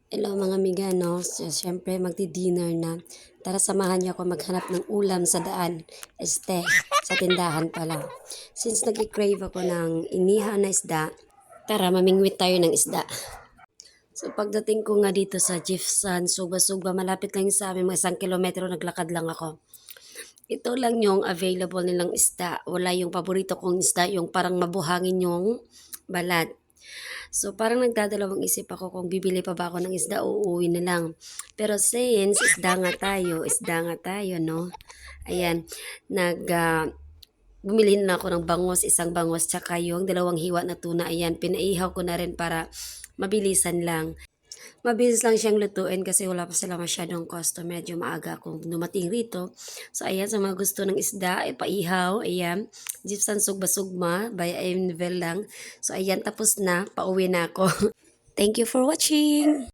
Hello mga amiga, no? So, syempre magdi-dinner na. Tara samahan niyo ako maghanap ng ulam sa daan. Sa tindahan pala. Since nag-crave ako ng inihaw na isda, tara mamingwit tayo ng isda. So pagdating ko nga dito sa Jifsan, Suba-Suba, malapit lang sa amin, mga 1 kilometro naglakad lang ako. Ito lang yung available nilang isda. Wala yung paborito kong isda, yung parang mabuhangin yung balat. So parang nagdadalawang isip ako kung bibili pa ba ako ng isda o uuwi na lang. Pero since isda nga tayo, no? Ayan, bumili na ako ng bangus, isang bangus, tsaka yung dalawang hiwa na tuna. Ayan, pinaihaw ko na rin para mabilisan lang. Mabilis lang siyang lutuin kasi wala pa sila masyadong costo. Medyo maaga akong dumating rito. So, ayan, sa mga gusto ng isda, paihaw, ayan. Gypsum sugba-sugma, by Emvel lang. So, ayan, tapos na. Pauwi na ako. Thank you for watching!